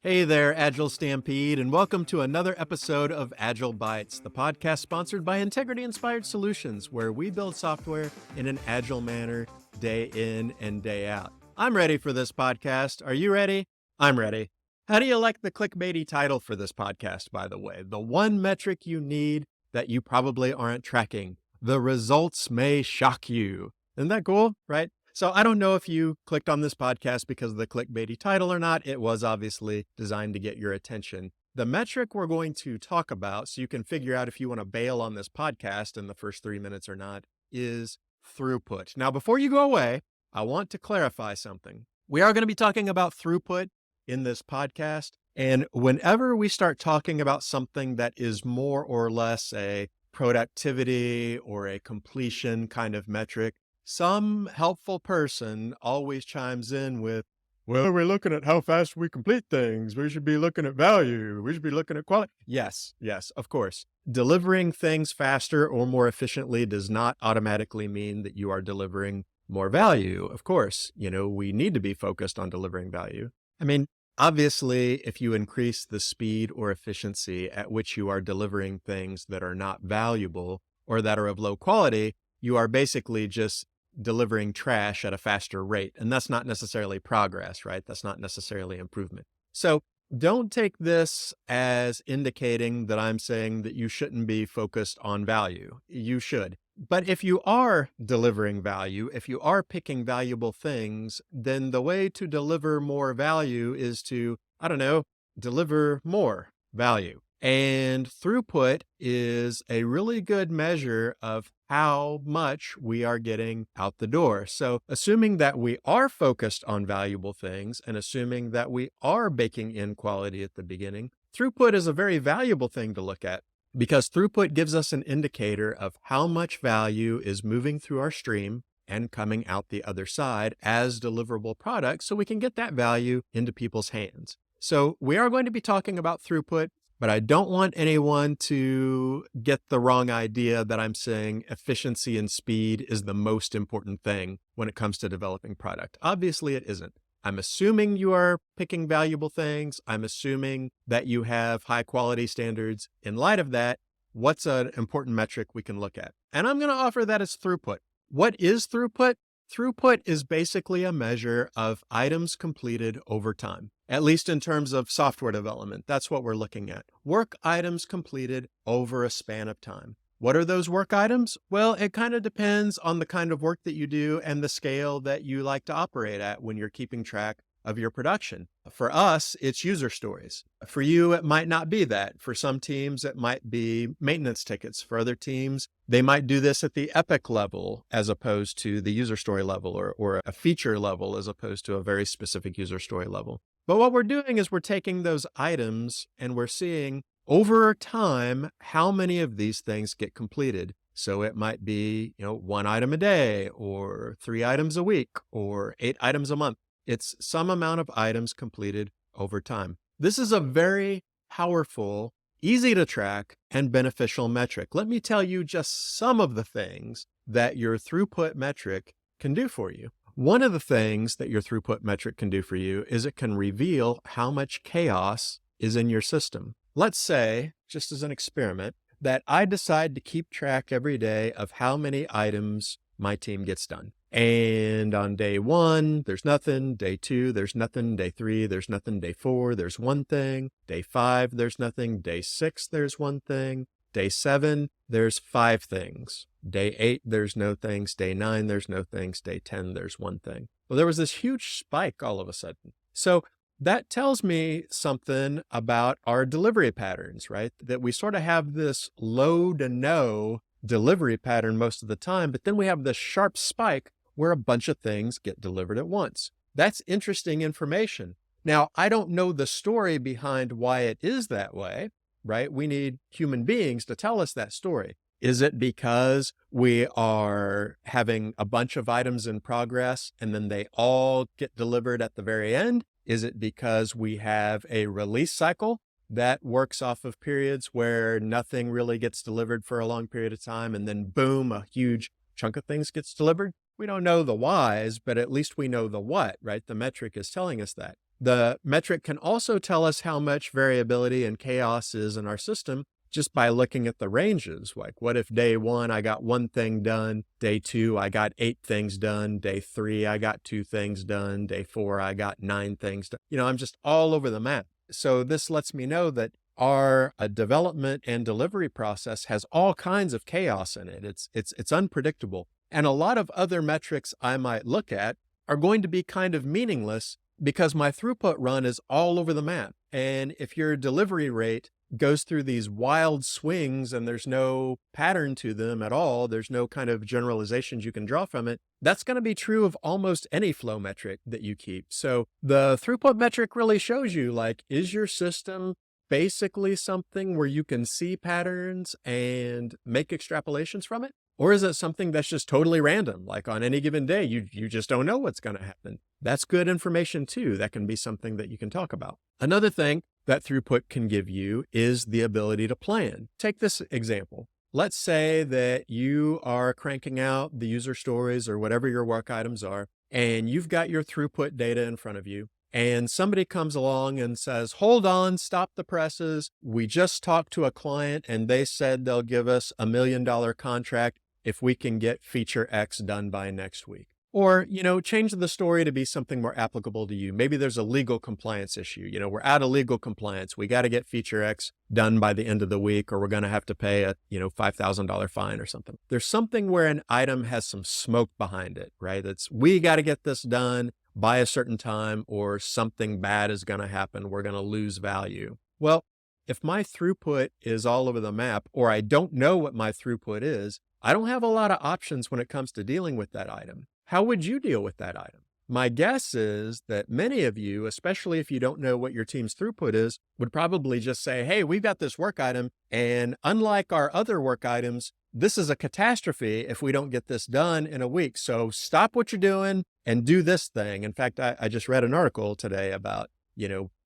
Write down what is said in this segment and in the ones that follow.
Hey there, Agile Stampede, and welcome to another episode of Agile Bytes, the podcast sponsored by Integrity Inspired Solutions, where we build software in an agile manner day in and day out. I'm ready for this podcast. Are you ready? I'm ready. How do you like the clickbaity title for this podcast, by the way? The one metric you need that you probably aren't tracking. The results may shock you. Isn't that cool, right? So I don't know if you clicked on this podcast because of the clickbaity title or not. It was obviously designed to get your attention. The metric we're going to talk about, so you can figure out if you want to bail on this podcast in the first 3 minutes or not, is throughput. Now, before you go away, I want to clarify something. We are going to be talking about throughput in this podcast. And whenever we start talking about something that is more or less a productivity or a completion kind of metric, some helpful person always chimes in with, well, we're looking at how fast we complete things. We should be looking at value. We should be looking at quality. Yes, of course. Delivering things faster or more efficiently does not automatically mean that you are delivering more value. Of course, we need to be focused on delivering value. I mean, obviously, if you increase the speed or efficiency at which you are delivering things that are not valuable or that are of low quality, you are basically just delivering trash at a faster rate. And that's not necessarily progress, right? That's not necessarily improvement. So don't take this as indicating that I'm saying that you shouldn't be focused on value. You should. But if you are delivering value, if you are picking valuable things, then the way to deliver more value is to, deliver more value. And throughput is a really good measure of how much we are getting out the door. So assuming that we are focused on valuable things and assuming that we are baking in quality at the beginning, throughput is a very valuable thing to look at because throughput gives us an indicator of how much value is moving through our stream and coming out the other side as deliverable products so we can get that value into people's hands. So we are going to be talking about throughput. But I don't want anyone to get the wrong idea that I'm saying efficiency and speed is the most important thing when it comes to developing product. Obviously, it isn't. I'm assuming you are picking valuable things. I'm assuming that you have high quality standards. In light of that, what's an important metric we can look at? And I'm going to offer that as throughput. What is throughput? Throughput is basically a measure of items completed over time, at least in terms of software development. That's what we're looking at. Work items completed over a span of time. What are those work items? Well, it kind of depends on the kind of work that you do and the scale that you like to operate at when you're keeping track of your production. For us, it's user stories. For you, it might not be that. For some teams, it might be maintenance tickets. For other teams, they might do this at the epic level as opposed to the user story level or a feature level as opposed to a very specific user story level. But what we're doing is we're taking those items and we're seeing over time how many of these things get completed. So it might be, 1 item a day or 3 items a week or 8 items a month. It's some amount of items completed over time. This is a very powerful, easy to track, and beneficial metric. Let me tell you just some of the things that your throughput metric can do for you. One of the things that your throughput metric can do for you is it can reveal how much chaos is in your system. Let's say, just as an experiment, that I decide to keep track every day of how many items my team gets done. And on day 1, there's nothing. Day 2, there's nothing. Day 3, there's nothing. Day 4, there's one thing. Day 5, there's nothing. Day 6, there's one thing. Day 7, there's 5 things. Day 8, there's no things. Day 9, there's no things. Day 10, there's one thing. Well, there was this huge spike all of a sudden. So that tells me something about our delivery patterns, right? That we sort of have this low to no delivery pattern most of the time, but then we have this sharp spike where a bunch of things get delivered at once. That's interesting information. Now, I don't know the story behind why it is that way, right? We need human beings to tell us that story. Is it because we are having a bunch of items in progress and then they all get delivered at the very end? Is it because we have a release cycle that works off of periods where nothing really gets delivered for a long period of time and then boom, a huge chunk of things gets delivered? We don't know the whys, but at least we know the what, right? The metric is telling us that. The metric can also tell us how much variability and chaos is in our system just by looking at the ranges. Like, what if day 1, I got 1 thing done, day 2, I got 8 things done, day 3, I got 2 things done, day 4, I got 9 things done. I'm just all over the map. So this lets me know that our development and delivery process has all kinds of chaos in it. It's unpredictable. And a lot of other metrics I might look at are going to be kind of meaningless because my throughput run is all over the map. And if your delivery rate goes through these wild swings and there's no pattern to them at all, there's no kind of generalizations you can draw from it, that's going to be true of almost any flow metric that you keep. So the throughput metric really shows you, like, is your system basically something where you can see patterns and make extrapolations from it? Or is it something that's just totally random? Like, on any given day, you just don't know what's going to happen. That's good information too. That can be something that you can talk about. Another thing that throughput can give you is the ability to plan. Take this example. Let's say that you are cranking out the user stories or whatever your work items are, and you've got your throughput data in front of you. And somebody comes along and says, hold on, stop the presses. We just talked to a client and they said they'll give us $1 million contract if we can get feature X done by next week. Or, change the story to be something more applicable to you. Maybe there's a legal compliance issue. We're out of legal compliance. We got to get feature X done by the end of the week, or we're going to have to pay a, $5,000 fine or something. There's something where an item has some smoke behind it, right? We got to get this done by a certain time, or something bad is going to happen. We're going to lose value. Well, if my throughput is all over the map, or I don't know what my throughput is, I don't have a lot of options when it comes to dealing with that item. How would you deal with that item? My guess is that many of you, especially if you don't know what your team's throughput is, would probably just say, hey, we've got this work item, and unlike our other work items, this is a catastrophe if we don't get this done in a week. So stop what you're doing and do this thing. In fact, I just read an article today about,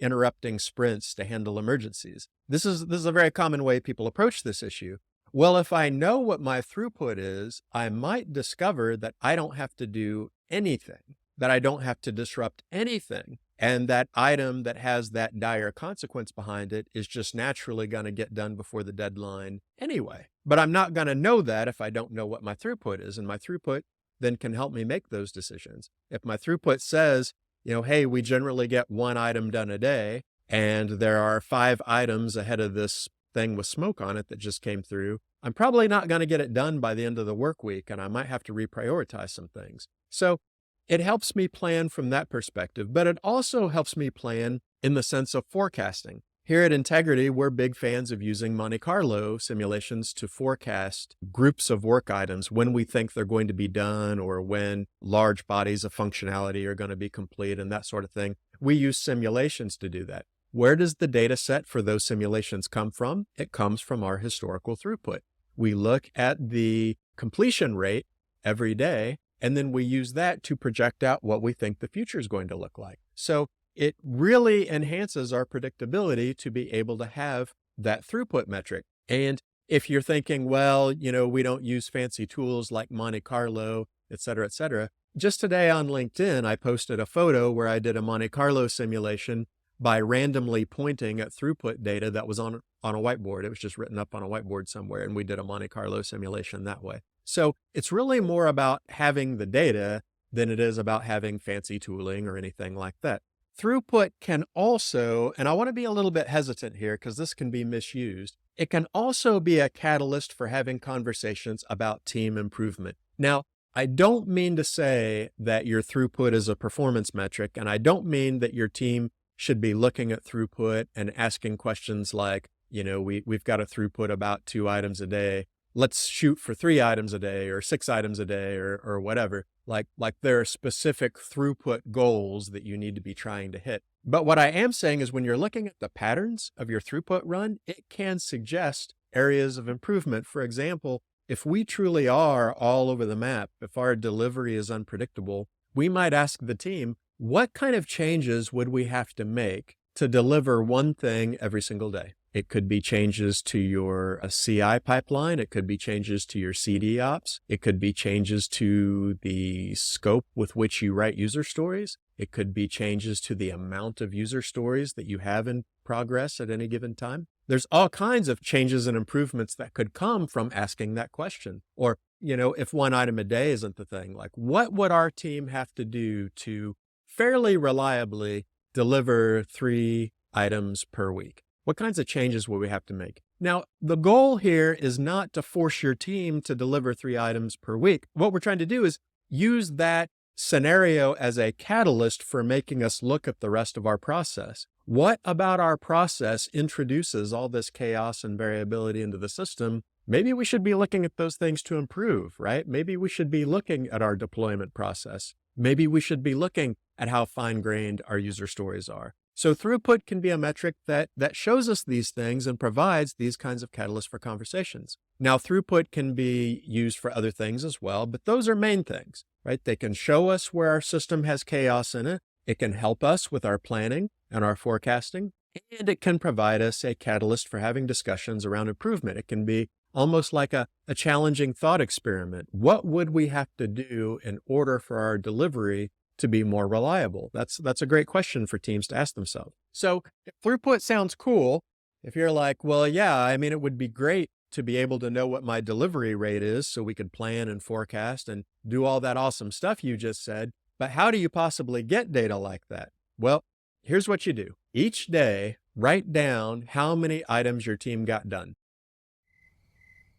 interrupting sprints to handle emergencies. This is a very common way people approach this issue. Well, if I know what my throughput is, I might discover that I don't have to do anything, that I don't have to disrupt anything. And that item that has that dire consequence behind it is just naturally going to get done before the deadline anyway. But I'm not going to know that if I don't know what my throughput is. And my throughput then can help me make those decisions. If my throughput says, hey, we generally get 1 item done a day, and there are 5 items ahead of this thing with smoke on it that just came through, I'm probably not going to get it done by the end of the work week, and I might have to reprioritize some things. So it helps me plan from that perspective, but it also helps me plan in the sense of forecasting. Here at Integrity, we're big fans of using Monte Carlo simulations to forecast groups of work items, when we think they're going to be done, or when large bodies of functionality are going to be complete and that sort of thing. We use simulations to do that. Where does the data set for those simulations come from? It comes from our historical throughput. We look at the completion rate every day, and then we use that to project out what we think the future is going to look like. So it really enhances our predictability to be able to have that throughput metric. And if you're thinking, well, we don't use fancy tools like Monte Carlo, et cetera, just today on LinkedIn, I posted a photo where I did a Monte Carlo simulation by randomly pointing at throughput data that was on a whiteboard. It was just written up on a whiteboard somewhere, and we did a Monte Carlo simulation that way. So it's really more about having the data than it is about having fancy tooling or anything like that. Throughput can also, and I want to be a little bit hesitant here because this can be misused, it can also be a catalyst for having conversations about team improvement. Now, I don't mean to say that your throughput is a performance metric, and I don't mean that your team should be looking at throughput and asking questions like, we've got a throughput about 2 items a day. Let's shoot for 3 items a day or 6 items a day or whatever. Like there are specific throughput goals that you need to be trying to hit. But what I am saying is when you're looking at the patterns of your throughput run, it can suggest areas of improvement. For example, if we truly are all over the map, if our delivery is unpredictable, we might ask the team, what kind of changes would we have to make to deliver one thing every single day? It could be changes to your CI pipeline. It could be changes to your CD ops. It could be changes to the scope with which you write user stories. It could be changes to the amount of user stories that you have in progress at any given time. There's all kinds of changes and improvements that could come from asking that question. Or, if one item a day isn't the thing, like what would our team have to do to fairly reliably deliver 3 items per week? What kinds of changes will we have to make? Now, the goal here is not to force your team to deliver 3 items per week. What we're trying to do is use that scenario as a catalyst for making us look at the rest of our process. What about our process introduces all this chaos and variability into the system? Maybe we should be looking at those things to improve, right? Maybe we should be looking at our deployment process. Maybe we should be looking at how fine-grained our user stories are. So throughput can be a metric that shows us these things and provides these kinds of catalysts for conversations. Now, throughput can be used for other things as well, but those are main things, right? They can show us where our system has chaos in it. It can help us with our planning and our forecasting, and it can provide us a catalyst for having discussions around improvement. It can be almost like a challenging thought experiment. What would we have to do in order for our delivery to be more reliable? That's a great question for teams to ask themselves. So if throughput sounds cool, if you're like, well, yeah, I mean, it would be great to be able to know what my delivery rate is so we could plan and forecast and do all that awesome stuff you just said. But how do you possibly get data like that? Well, here's what you do. Each day, write down how many items your team got done.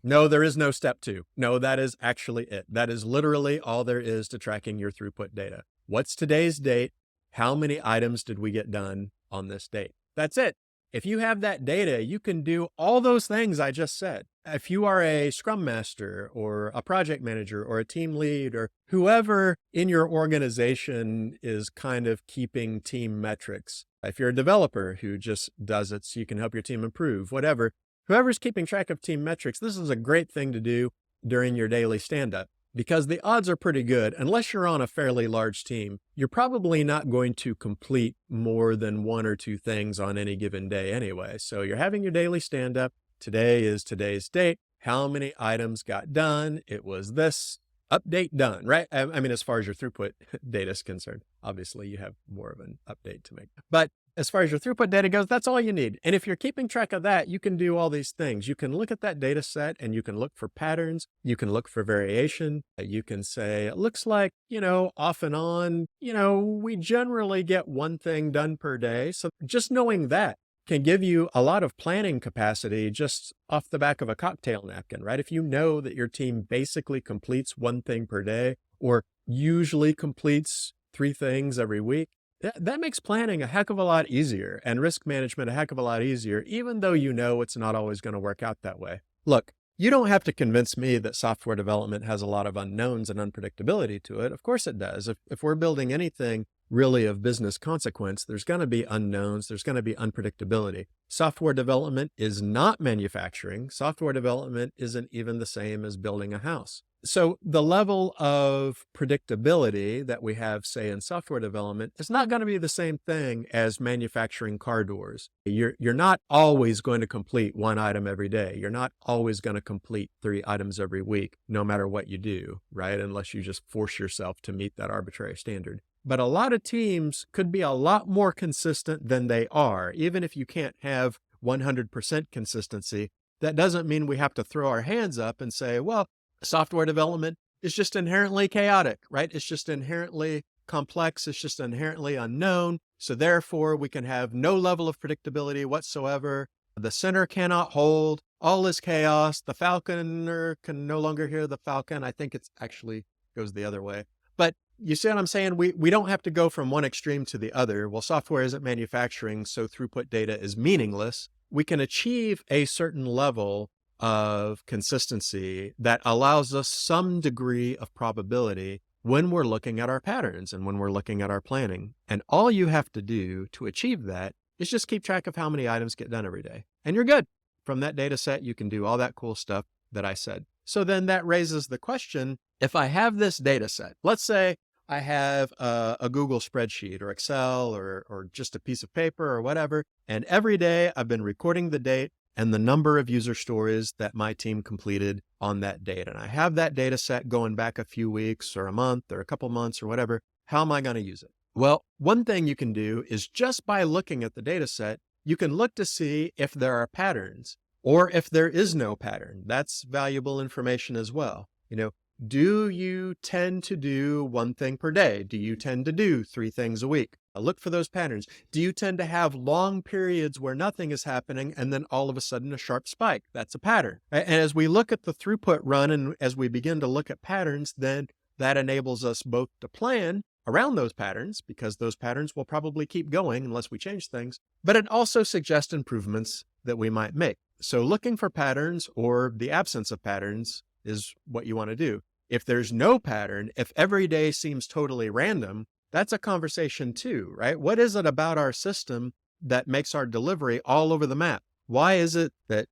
No, there is no step 2. No, that is actually it. That is literally all there is to tracking your throughput data. What's today's date? How many items did we get done on this date? That's it. If you have that data, you can do all those things I just said. If you are a Scrum Master or a project manager or a team lead or whoever in your organization is kind of keeping team metrics, if you're a developer who just does it so you can help your team improve, whatever, whoever's keeping track of team metrics, this is a great thing to do during your daily stand-up because the odds are pretty good. Unless you're on a fairly large team, you're probably not going to complete more than 1 or 2 things on any given day anyway. So you're having your daily stand-up. Today is today's date. How many items got done? It was this. Update done, right? I mean, as far as your throughput data is concerned, obviously you have more of an update to make. But as far as your throughput data goes, that's all you need. And if you're keeping track of that, you can do all these things. You can look at that data set and you can look for patterns. You can look for variation. You can say, it looks like, off and on, we generally get 1 thing done per day. So just knowing that can give you a lot of planning capacity just off the back of a cocktail napkin, right? If you know that your team basically completes 1 thing per day or usually completes 3 things every week, that makes planning a heck of a lot easier and risk management a heck of a lot easier, even though it's not always going to work out that way. Look, you don't have to convince me that software development has a lot of unknowns and unpredictability to it. Of course it does. If we're building anything really of business consequence, there's going to be unknowns, there's going to be unpredictability. Software development is not manufacturing. Software development isn't even the same as building a house. So the level of predictability that we have, say, in software development is not going to be the same thing as manufacturing car doors. You're not always going to complete 1 item every day. You're not always going to complete 3 items every week, no matter what you do, right? Unless you just force yourself to meet that arbitrary standard. But a lot of teams could be a lot more consistent than they are. Even if you can't have 100% consistency, that doesn't mean we have to throw our hands up and say, well, software development is just inherently chaotic, right? It's just inherently complex. It's just inherently unknown. So therefore, we can have no level of predictability whatsoever. The center cannot hold. All is chaos. The falconer can no longer hear the falcon. I think it's actually goes the other way. But you see what I'm saying? We don't have to go from one extreme to the other. Well, software isn't manufacturing, so throughput data is meaningless. We can achieve a certain level of consistency that allows us some degree of probability when we're looking at our patterns and when we're looking at our planning. And all you have to do to achieve that is just keep track of how many items get done every day. And you're good. From that data set, you can do all that cool stuff that I said. So then that raises the question, if I have this data set, let's say I have a Google spreadsheet or Excel or just a piece of paper or whatever, and every day I've been recording the date and the number of user stories that my team completed on that date. And I have that data set going back a few weeks or a month or a couple months or whatever. How am I going to use it? Well, one thing you can do is just by looking at the data set, you can look to see if there are patterns or if there is no pattern. That's valuable information as well. Do you tend to do one thing per day? Do you tend to do 3 things a week? Look for those patterns. Do you tend to have long periods where nothing is happening and then all of a sudden a sharp spike? That's a pattern. And as we look at the throughput run and as we begin to look at patterns, then that enables us both to plan around those patterns, because those patterns will probably keep going unless we change things, but it also suggests improvements that we might make. So looking for patterns or the absence of patterns is what you want to do. If there's no pattern, if every day seems totally random, that's a conversation too, right? What is it about our system that makes our delivery all over the map? Why is it that,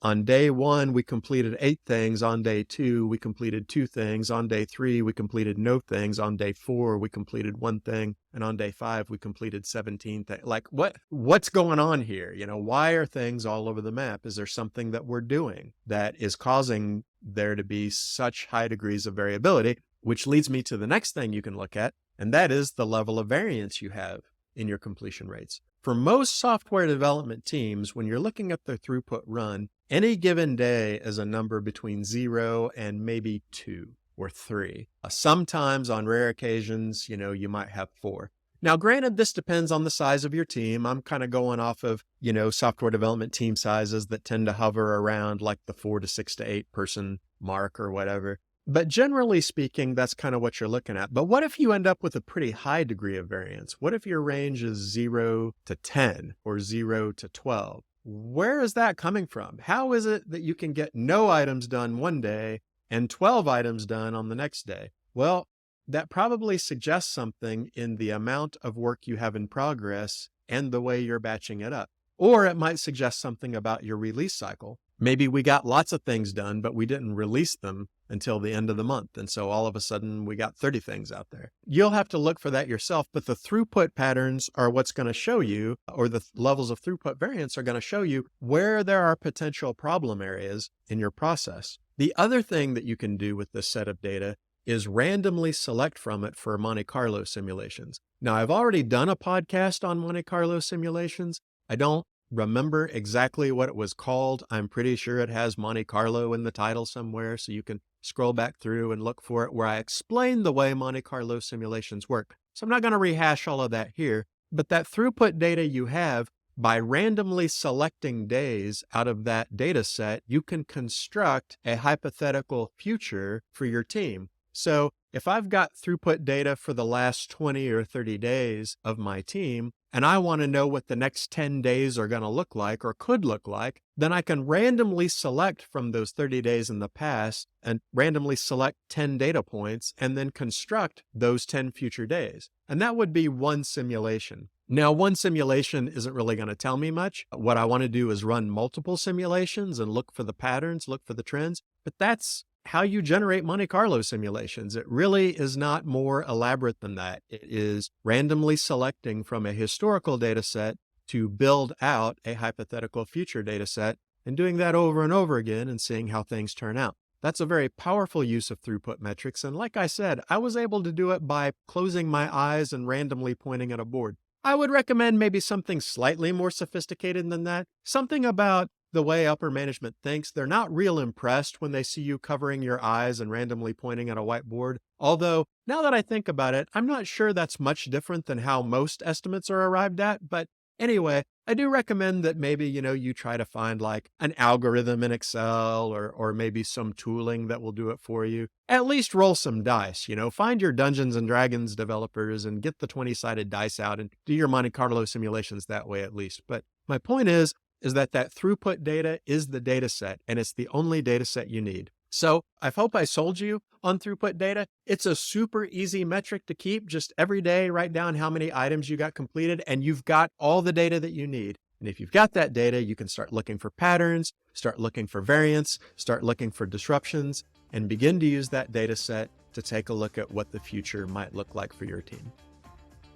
on day 1, we completed 8 things. On day 2, we completed 2 things. On day 3, we completed no things. On day 4, we completed 1 thing. And on day 5, we completed 17 things. Like what's going on here? Why are things all over the map? Is there something that we're doing that is causing there to be such high degrees of variability? Which leads me to the next thing you can look at, and that is the level of variance you have in your completion rates. For most software development teams, when you're looking at their throughput run, any given day is a number between 0 and maybe 2 or 3. Sometimes on rare occasions, you might have 4. Now, granted, this depends on the size of your team. I'm kind of going off of, software development team sizes that tend to hover around like the 4 to 6 to 8 person mark or whatever. But generally speaking, that's kind of what you're looking at. But what if you end up with a pretty high degree of variance? What if your range is 0 to 10 or 0 to 12? Where is that coming from? How is it that you can get no items done one day and 12 items done on the next day? Well, that probably suggests something in the amount of work you have in progress and the way you're batching it up. Or it might suggest something about your release cycle. Maybe we got lots of things done, but we didn't release them until the end of the month. And so all of a sudden we got 30 things out there. You'll have to look for that yourself, but the throughput patterns are what's going to show you, or the levels of throughput variance are going to show you where there are potential problem areas in your process. The other thing that you can do with this set of data is randomly select from it for Monte Carlo simulations. Now, I've already done a podcast on Monte Carlo simulations. I don't remember exactly what it was called. I'm pretty sure it has Monte Carlo in the title somewhere, so you can scroll back through and look for it, where I explain the way Monte Carlo simulations work. So I'm not going to rehash all of that here, but that throughput data you have, by randomly selecting days out of that data set, you can construct a hypothetical future for your team. So if I've got throughput data for the last 20 or 30 days of my team, and I want to know what the next 10 days are going to look like or could look like, then I can randomly select from those 30 days in the past and randomly select 10 data points and then construct those 10 future days. And that would be one simulation. Now, one simulation isn't really going to tell me much. What I want to do is run multiple simulations and look for the patterns, look for the trends, but that's how you generate Monte Carlo simulations. It really is not more elaborate than that. It is randomly selecting from a historical data set to build out a hypothetical future data set and doing that over and over again and seeing how things turn out. That's a very powerful use of throughput metrics. And like I said, I was able to do it by closing my eyes and randomly pointing at a board. I would recommend maybe something slightly more sophisticated than that. Something about the way upper management thinks. They're not real impressed when they see you covering your eyes and randomly pointing at a whiteboard. Although, now that I think about it, I'm not sure that's much different than how most estimates are arrived at. But anyway, I do recommend that maybe, you try to find like an algorithm in Excel or maybe some tooling that will do it for you. At least roll some dice, find your Dungeons and Dragons developers and get the 20-sided dice out and do your Monte Carlo simulations that way at least. But my point is that throughput data is the data set, and it's the only data set you need. So I hope I sold you on throughput data. It's a super easy metric to keep. Just every day, write down how many items you got completed, and you've got all the data that you need. And if you've got that data, you can start looking for patterns, start looking for variance, start looking for disruptions, and begin to use that data set to take a look at what the future might look like for your team.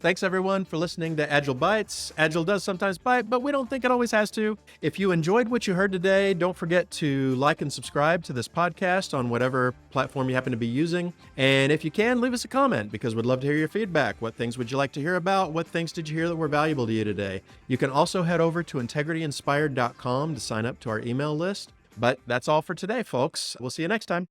Thanks everyone for listening to Agile Bites. Agile does sometimes bite, but we don't think it always has to. If you enjoyed what you heard today, don't forget to like and subscribe to this podcast on whatever platform you happen to be using. And if you can, leave us a comment because we'd love to hear your feedback. What things would you like to hear about? What things did you hear that were valuable to you today? You can also head over to integrityinspired.com to sign up to our email list. But that's all for today, folks. We'll see you next time.